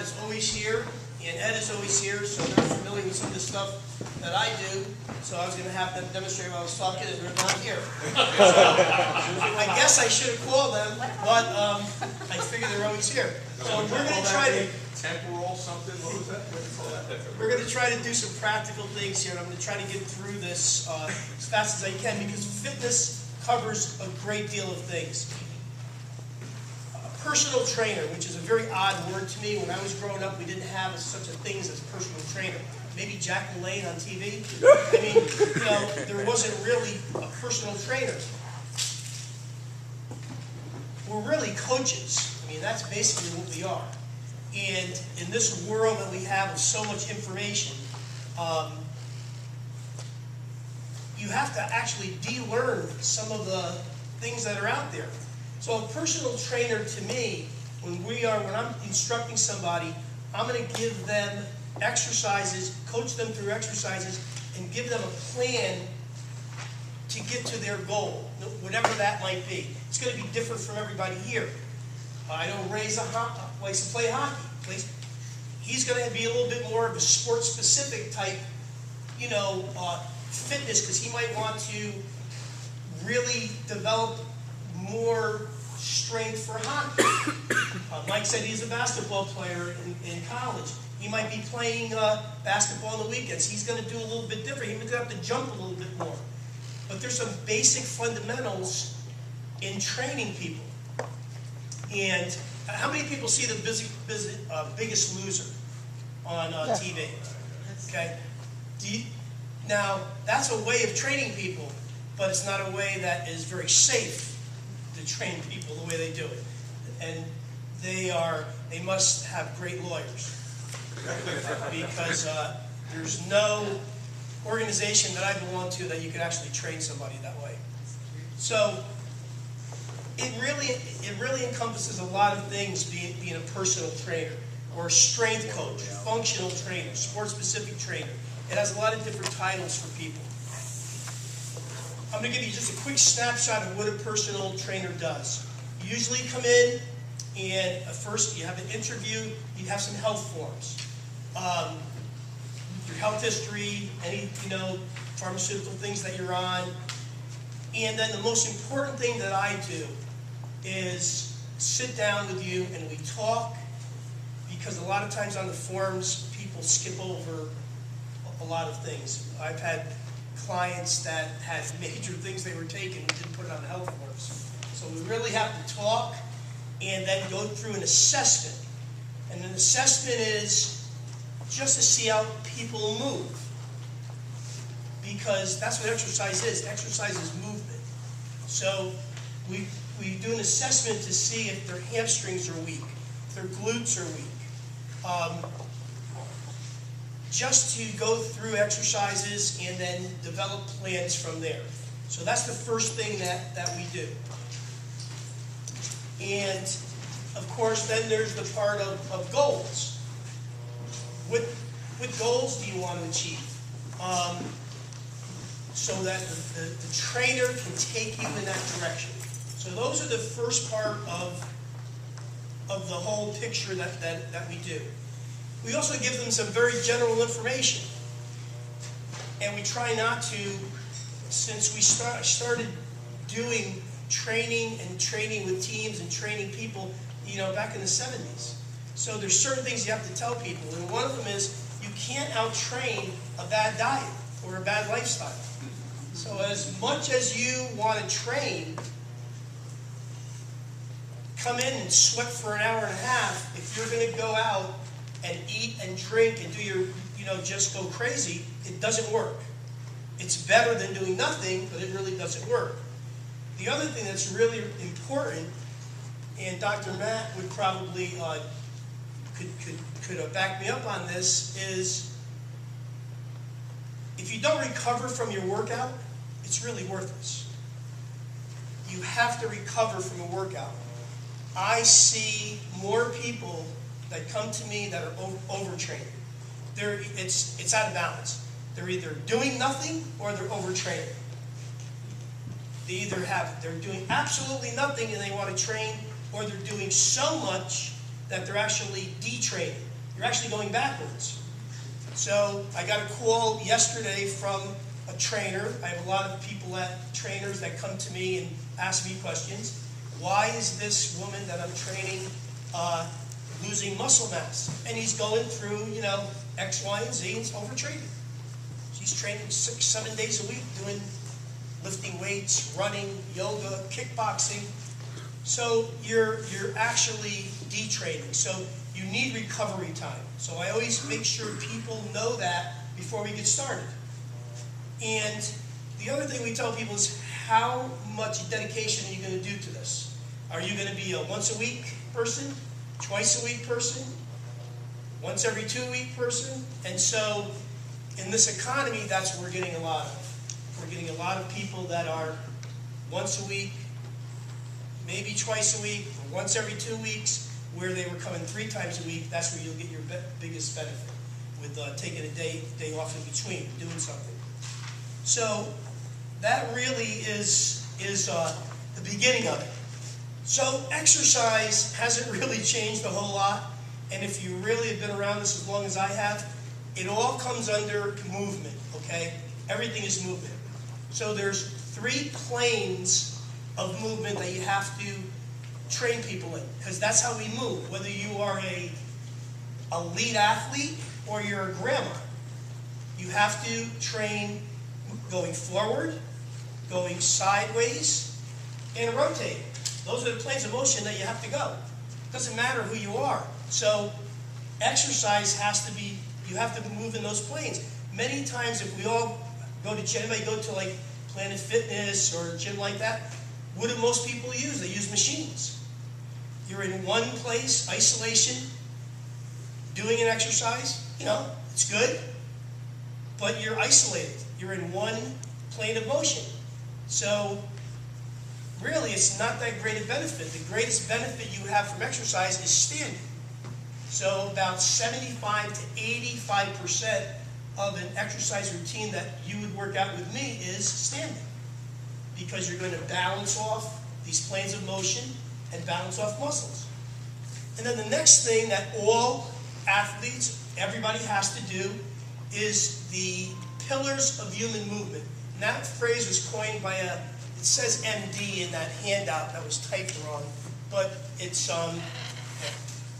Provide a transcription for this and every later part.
Matt is always here, and Ed is always here, so they're familiar with some of the stuff that I do. So I was going to have them demonstrate while I was talking, and they're not here. So I guess I should have called them, but I figured they're always here. So we're going to try to temporal something. What was that? What do you call that? We're going to try to do some practical things here. I'm going to try to get through this as fast as I can because fitness covers a great deal of things. Personal trainer, which is a very odd word to me. When I was growing up, we didn't have such a thing as personal trainer. Maybe Jack LaLanne on TV. I mean, you know, there wasn't really a personal trainer. We're really coaches. I mean, that's basically what we are. And in this world that we have of so much information, you have to actually de-learn some of the things that are out there. So a personal trainer to me, when I'm instructing somebody, I'm going to give them exercises, coach them through exercises, and give them a plan to get to their goal, whatever that might be. It's going to be different from everybody here. I know Ray's likes to play hockey. He's going to be a little bit more of a sport-specific type, fitness, because he might want to really develop more strength for hockey. Mike said he's a basketball player in college. He might be playing basketball on the weekends. He's going to do a little bit different. He might have to jump a little bit more. But there's some basic fundamentals in training people. And how many people see the Biggest Loser on TV? Okay. Now, that's a way of training people, but it's not a way that is very safe to train people the way they do it. And they must have great lawyers. Because there's no organization that I belong to that you could actually train somebody that way. So it really encompasses a lot of things being a personal trainer, or a strength coach, functional trainer, sport-specific trainer. It has a lot of different titles for people. I'm going to give you just a quick snapshot of what a personal trainer does. You usually come in, and first you have an interview, you have some health forms. Your health history, any pharmaceutical things that you're on. And then the most important thing that I do is sit down with you and we talk, because a lot of times on the forms people skip over a lot of things. I've had clients that had major things they were taking and didn't put it on the health forms. So we really have to talk and then go through an assessment. And an assessment is just to see how people move. Because that's what exercise is. Exercise is movement. So we do an assessment to see if their hamstrings are weak, if their glutes are weak. Just to go through exercises and then develop plans from there. So that's the first thing that we do. And of course, then there's the part of goals. What goals do you want to achieve? So that the trainer can take you in that direction. So those are the first part of the whole picture that we do. We also give them some very general information. And we try not to, since we started doing training with teams and training people, back in the 70s. So there's certain things you have to tell people. And one of them is you can't out-train a bad diet or a bad lifestyle. So as much as you want to train, come in and sweat for an hour and a half, if you're going to go out and eat and drink and do your, just go crazy, it doesn't work. It's better than doing nothing, but it really doesn't work. The other thing that's really important, and Dr. Matt would probably could back me up on this, is if you don't recover from your workout, it's really worthless. You have to recover from a workout. I see more people that come to me that are overtrained. It's out of balance. They're either doing nothing or they're overtraining. They're doing absolutely nothing and they want to train, or they're doing so much that they're actually detraining. you're actually going backwards. So I got a call yesterday from a trainer. I have a lot of trainers that come to me and ask me questions. Why is this woman that I'm training losing muscle mass? And he's going through, X, Y, and Z, and it's overtraining. She's training 6-7 days a week, doing lifting weights, running, yoga, kickboxing. So you're actually detraining. So you need recovery time. So I always make sure people know that before we get started. And the other thing we tell people is, how much dedication are you going to do to this? Are you going to be a once a week person, twice a week person, once every 2 week person? And so in this economy, that's what we're getting a lot of. We're getting a lot of people that are once a week, maybe twice a week, or once every 2 weeks, where they were coming 3 times a week. That's where you'll get your biggest benefit, with taking a day off in between, doing something. So that really is the beginning of it. So exercise hasn't really changed a whole lot, and if you really have been around this as long as I have, it all comes under movement, okay? Everything is movement. So there's 3 planes of movement that you have to train people in, because that's how we move. Whether you are a elite athlete or you're a grandma, you have to train going forward, going sideways, and rotating. Those are the planes of motion that you have to go. It doesn't matter who you are. So exercise has to be, you have to move in those planes. Many times if we all go to gym, anybody go to like Planet Fitness or a gym like that, what do most people use? They use machines. You're in one place, isolation, doing an exercise, it's good, but you're isolated. You're in one plane of motion. So really, it's not that great a benefit. The greatest benefit you have from exercise is standing. So about 75 to 85% of an exercise routine that you would work out with me is standing, because you're going to balance off these planes of motion and balance off muscles. And then the next thing that all athletes, everybody has to do, is the pillars of human movement. And that phrase was coined by it says MD in that handout that was typed wrong, but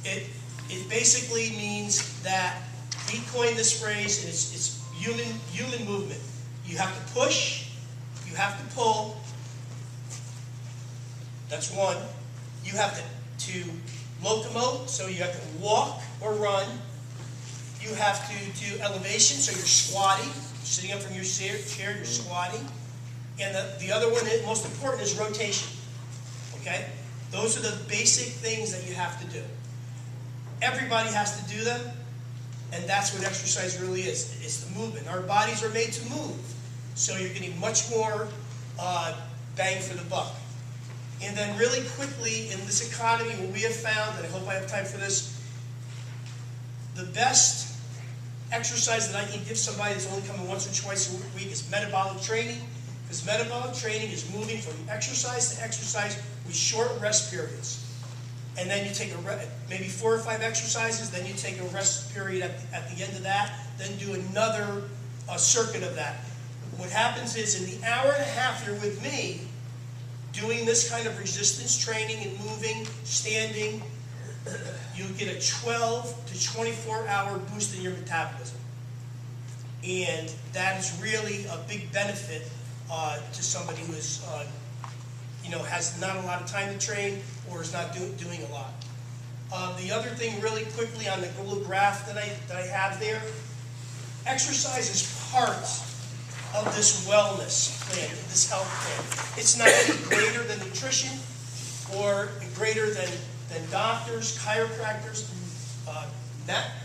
it basically means that he coined this phrase, and it's human movement. You have to push, you have to pull. That's one. You have to locomote, so you have to walk or run. You have to do elevation, so you're squatting, sitting up from your chair, you're squatting. And the other one, most important, is rotation. Okay? Those are the basic things that you have to do. Everybody has to do them, and that's what exercise really is. It's the movement. Our bodies are made to move, so you're getting much more bang for the buck. And then really quickly, in this economy, what we have found, and I hope I have time for this, the best exercise that I can give somebody that's only coming once or twice a week is metabolic training. Because metabolic training is moving from exercise to exercise with short rest periods. And then you take maybe 4 or 5 exercises, then you take a rest period at the end of that, then do another circuit of that. What happens is, in the hour and a half you're with me, doing this kind of resistance training and moving, standing, you'll get a 12 to 24-hour boost in your metabolism. And that is really a big benefit to somebody who is, has not a lot of time to train or is not doing a lot. The other thing, really quickly, on the little graph that I have there, exercise is part of this wellness plan, this health plan. It's not any greater than nutrition or greater than doctors, chiropractors.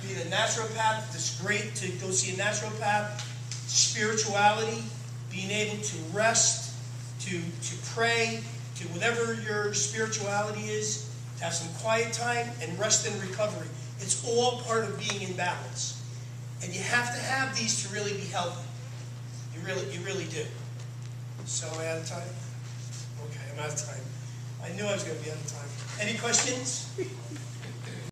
Being a naturopath, it's great to go see a naturopath. Spirituality, being able to rest, to pray, to whatever your spirituality is, to have some quiet time, and rest and recovery. It's all part of being in balance. And you have to have these to really be healthy. You really do. So am I out of time? Okay, I'm out of time. I knew I was going to be out of time. Any questions?